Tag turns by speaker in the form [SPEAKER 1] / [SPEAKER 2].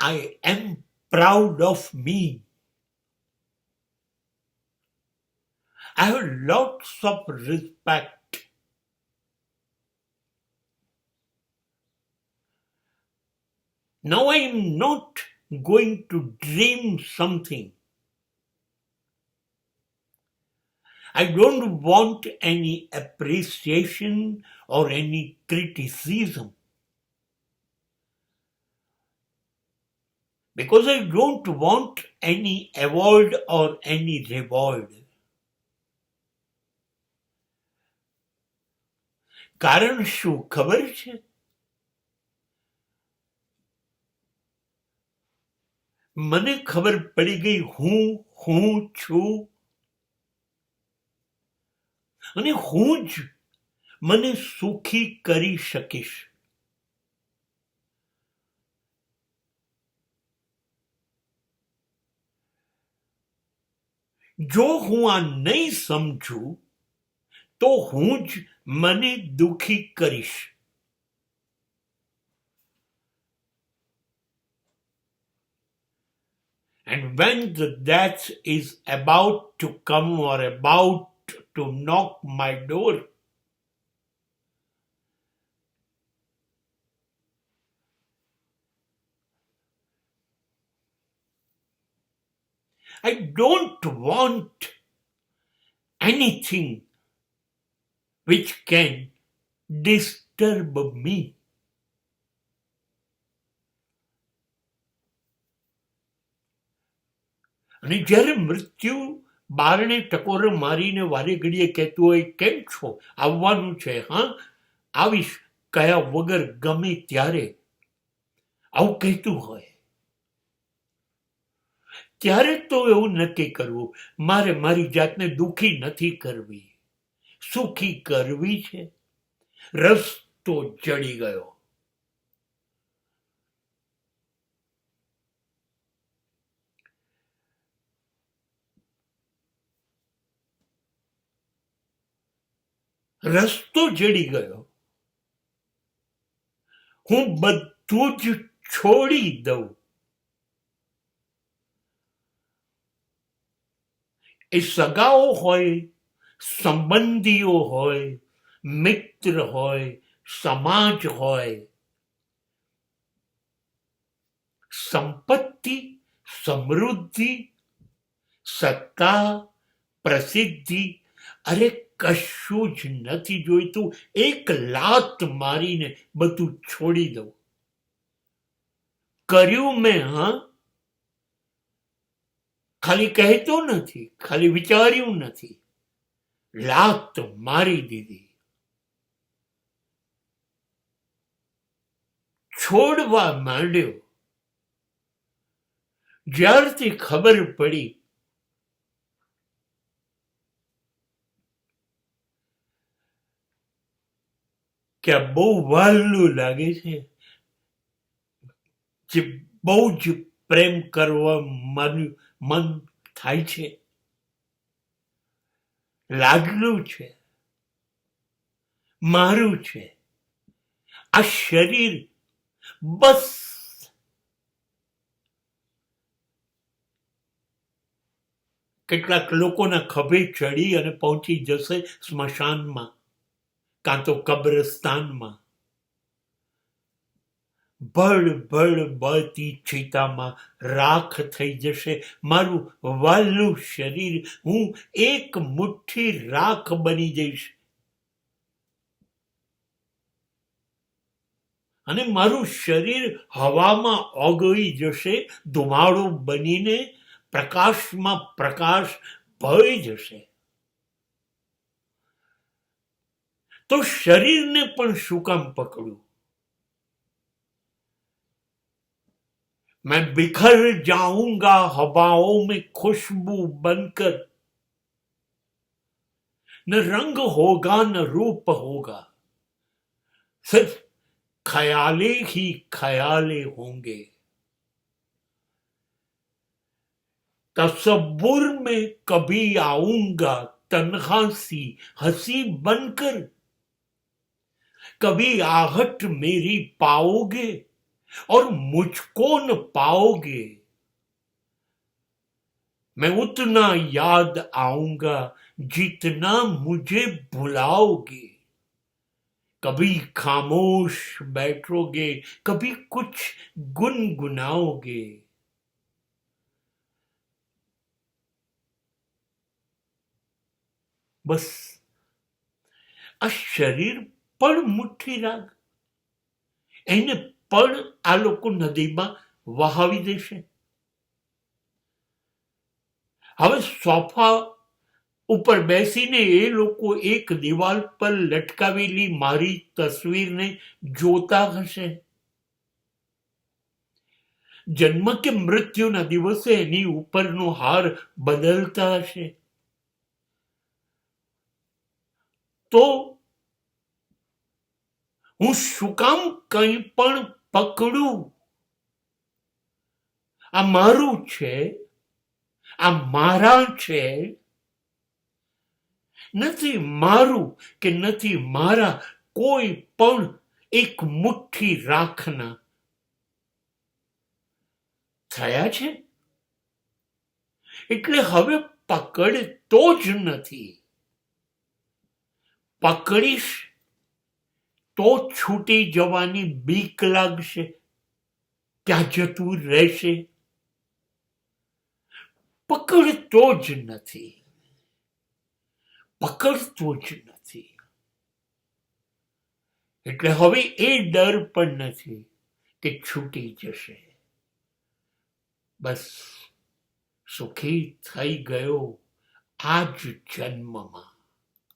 [SPEAKER 1] I am proud of me. I have lots of respect. Now I am not going to dream something. I don't want any appreciation or any criticism. Because I don't want any award or any reward. કારણ શું ખબર છે? મને ખબર પડી ગઈ હું છું અને હું જ મને સુખી કરી શકીશ. જો હું આ નહીં સમજું તો હું જ મને દુખી કરીશ. And when the death is about to come or about to knock my door, I don't want anything which can disturb me. અને જ્યારે મૃત્યુ બારણે ટકોર મારીને વારે ઘડીએ કહેતું હોય કેમ છો, આવવાનું છે, હા આવીશ કયા વગર ગમે ત્યારે આવું કહેતું હોય, ત્યારે તો એવું નક્કી કરવું મારે મારી જાતને દુઃખી નથી કરવી, સુખી કરવી છે. રસ્તો જડી ગયો. રસ્તો જડી ગયો. હું બધું જ છોડી દઉં. એ સગાઓ હોય, સંબંધીઓ હોય, મિત્ર હોય, સમાજ હોય, સંપત્તિ, સમૃદ્ધિ, સત્તા, પ્રસિદ્ધિ, અરે કશું જ નથી જોઈતું. એક લાત મારીને બધું છોડી દઉં. કર્યું મેં, હા, ખાલી કહેતો નથી, ખાલી વિચાર્યું નથી, લાત મારી દીધી. છોડવા માંડ્યો. જ્યારથી ખબર પડી કે આ બહુ વહાલું લાગે છે, જે બહુ જ પ્રેમ કરવા મન થાય છે, લાડલું છે, મારું છે, આ શરીર બસ કેટલાક લોકોના ખભે ચડી અને પહોંચી જશે સ્મશાનમાં કાં તો કબ્રસ્તાનમાં. ભળ ભળ બળતી ચિતામાં રાખ થઈ જશે મારું વાલું શરીર. હું એક મુઠ્ઠી રાખ બની જઈશ અને મારું શરીર હવામાં ઓગળી જશે, ધુમાડો બનીને પ્રકાશમાં પ્રકાશ ભળી જશે. તો શરીરને પણ શું કામ પકડું? मैं बिखर जाऊंगा हवाओं में खुशबू बनकर, न रंग होगा न रूप होगा, सिर्फ ख्याले ही ख्याले होंगे. तसव्वुर में कभी आऊंगा तन्हा सी हंसी बनकर, कभी आहट मेरी पाओगे और मुझको न पाओगे, मैं उतना याद आऊंगा जितना मुझे भुलाओगे। कभी खामोश बैठोगे, कभी कुछ गुनगुनाओगे। બસ આ શરીર પણ મુઠ્ઠી રાગ, એને પણ આ લોકો નદીમાં વહાવી દેશે. હવે સોફા ઉપર બેસીને એ લોકો એક દિવાલ પર લટકાવેલી મારી તસવીરને જોતા હશે. જન્મ કે મૃત્યુના દિવસે એની ઉપરનો હાર બદલતા હશે. તો હું શું કામ કંઈ પણ પકડું? આ મારું છે, આ મારા છે. નથી મારું કે નથી મારા કોઈ પણ એક મુઠ્ઠી રાખના થયા છે. એટલે હવે પકડ તો જ નથી. પકડીશ તો છૂટી જવાની બીક લાગશે, ત્યાં જતું રહેશે. પકડતો જ નથી, પકડતો જ નથી. એટલે હવે એ ડર પણ નથી કે છૂટી જશે. બસ સુખી થઈ ગયો આ જ જન્મમાં.